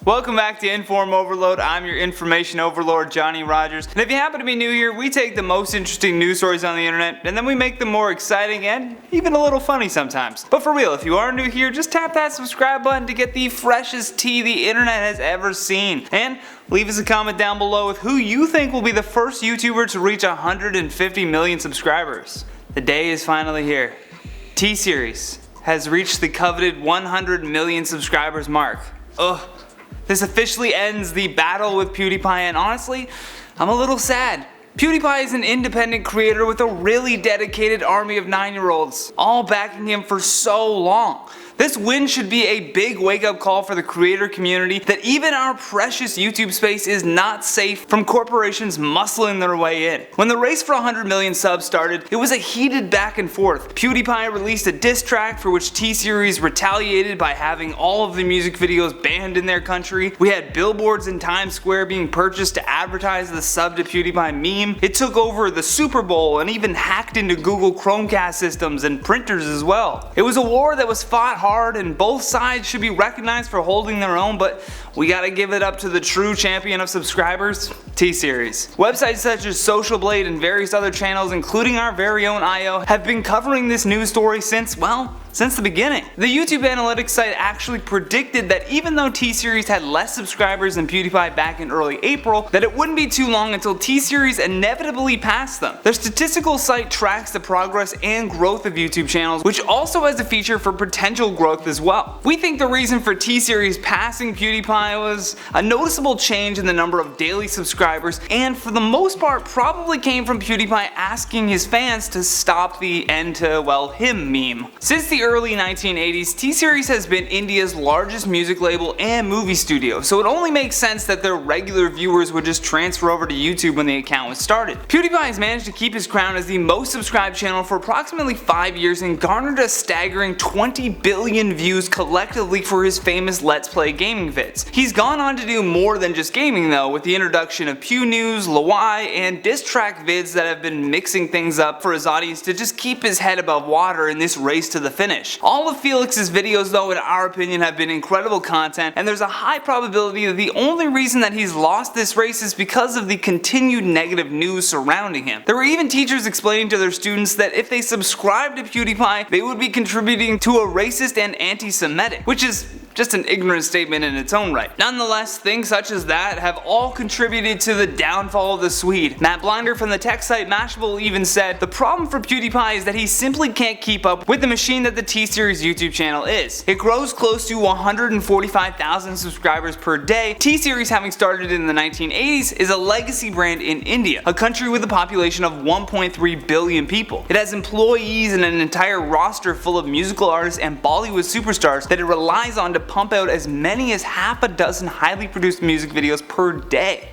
Welcome back to InformOverload. I'm your information overlord, Johnny Rogers. And if you happen to be new here, we take the most interesting news stories on the internet and then we make them more exciting and even a little funny sometimes. But for real, if you are new here, just tap that subscribe button to get the freshest tea the internet has ever seen. And leave us a comment down below with who you think will be the first YouTuber to reach 150 million subscribers. The day is finally here. T-Series has reached the coveted 100 million subscribers mark. Ugh. This officially ends the battle with PewDiePie, and honestly, I'm a little sad. PewDiePie is an independent creator with a really dedicated army of 9-year-olds, all backing him for so long. This win should be a big wake-up call for the creator community that even our precious YouTube space is not safe from corporations muscling their way in. When the race for 100 million subs started, it was a heated back and forth. PewDiePie released a diss track for which T-Series retaliated by having all of the music videos banned in their country. We had billboards in Times Square being purchased to advertise the sub to PewDiePie meme. It took over the Super Bowl and even hacked into Google Chromecast systems and printers as well. It was a war that was fought hard, and both sides should be recognized for holding their own, but we gotta give it up to the true champion of subscribers, T-Series. Websites such as Social Blade and various other channels, including our very own IO, have been covering this news story since the beginning. The YouTube analytics site actually predicted that even though T-Series had less subscribers than PewDiePie back in early April, that it wouldn't be too long until T-Series inevitably passed them. Their statistical site tracks the progress and growth of YouTube channels, which also has a feature for potential growth as well. We think the reason for T-Series passing PewDiePie was a noticeable change in the number of daily subscribers, and for the most part probably came from PewDiePie asking his fans to stop the end to, well, him meme. Since the early 1980s, T-Series has been India's largest music label and movie studio, so it only makes sense that their regular viewers would just transfer over to YouTube when the account was started. PewDiePie has managed to keep his crown as the most subscribed channel for approximately 5 years and garnered a staggering 20 billion views collectively for his famous Let's Play gaming vids. He's gone on to do more than just gaming though, with the introduction of Pew News, Lawai, and diss track vids that have been mixing things up for his audience to just keep his head above water in this race to the finish. All of Felix's videos though, in our opinion, have been incredible content, and there's a high probability that the only reason that he's lost this race is because of the continued negative news surrounding him. There were even teachers explaining to their students that if they subscribed to PewDiePie, they would be contributing to a racist and anti-Semitic, which is just an ignorant statement in its own right. Nonetheless, things such as that have all contributed to the downfall of the Swede. Matt Blinder from the tech site Mashable even said, "The problem for PewDiePie is that he simply can't keep up with the machine that the T-Series YouTube channel is. It grows close to 145,000 subscribers per day. T-Series, having started in the 1980s, is a legacy brand in India, a country with a population of 1.3 billion people. It has employees and an entire roster full of musical artists and Bollywood superstars that it relies on to pump out as many as half a dozen highly produced music videos per day."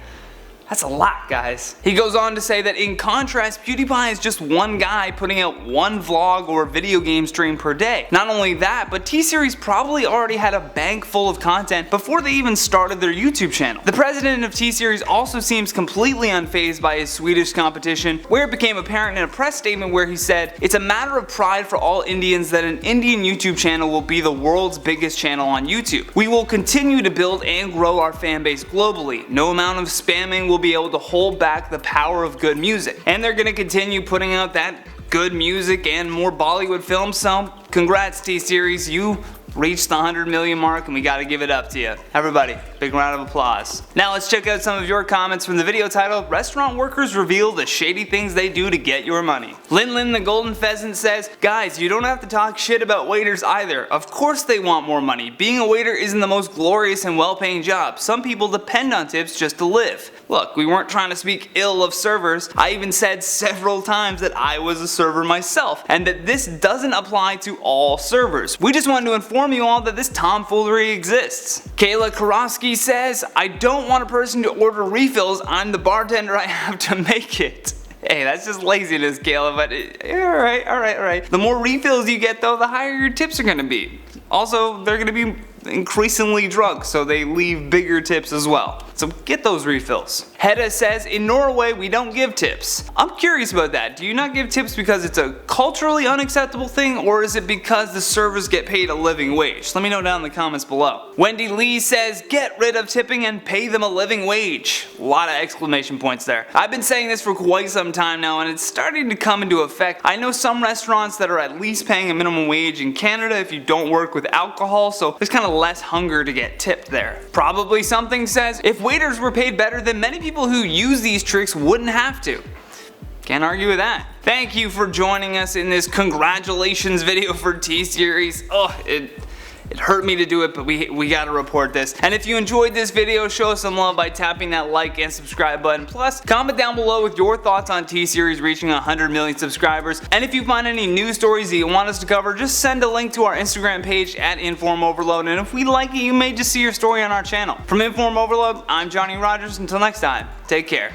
That's a lot, guys. He goes on to say that in contrast, PewDiePie is just one guy putting out one vlog or video game stream per day. Not only that, but T-Series probably already had a bank full of content before they even started their YouTube channel. The president of T-Series also seems completely unfazed by his Swedish competition, where it became apparent in a press statement where he said, "It's a matter of pride for all Indians that an Indian YouTube channel will be the world's biggest channel on YouTube. We will continue to build and grow our fan base globally. No amount of spamming will be able to hold back the power of good music." And they're gonna continue putting out that good music and more Bollywood films, so congrats T-Series, you reached the 100 million mark and we gotta give it up to you. Everybody, big round of applause. Now let's check out some of your comments from the video titled, "Restaurant workers reveal the shady things they do to get your money." Lin the Golden Pheasant says, "Guys, you don't have to talk shit about waiters either. Of course they want more money. Being a waiter isn't the most glorious and well-paying job. Some people depend on tips just to live." Look, we weren't trying to speak ill of servers. I even said several times that I was a server myself, and that this doesn't apply to all servers. We just wanted to inform you all that this tomfoolery exists. Kayla Karofsky says, "I don't want a person to order refills. I'm the bartender, I have to make it." Hey, that's just laziness, Kayla, but alright. The more refills you get though, the higher your tips are gonna be. Also, they're gonna be increasingly drunk, so they leave bigger tips as well. So get those refills. Hedda says, in Norway we don't give tips. I'm curious about that. Do you not give tips because it's a culturally unacceptable thing, or is it because the servers get paid a living wage? Let me know down in the comments below. Wendy Lee says, get rid of tipping and pay them a living wage. A lot of exclamation points there. I've been saying this for quite some time now, and it's starting to come into effect. I know some restaurants that are at least paying a minimum wage in Canada if you don't work with alcohol, so there's kind of less hunger to get tipped there. Probably something says, if waiters were paid better, then many people who use these tricks wouldn't have to. Can't argue with that. Thank you for joining us in this congratulations video for T-Series. Oh, it hurt me to do it, but we gotta report this. And if you enjoyed this video, show us some love by tapping that like and subscribe button. Plus, comment down below with your thoughts on T-Series reaching 100 million subscribers. And if you find any news stories that you want us to cover, just send a link to our Instagram page at InformOverload. And if we like it, you may just see your story on our channel. From InformOverload, I'm Johnny Rogers. Until next time, take care.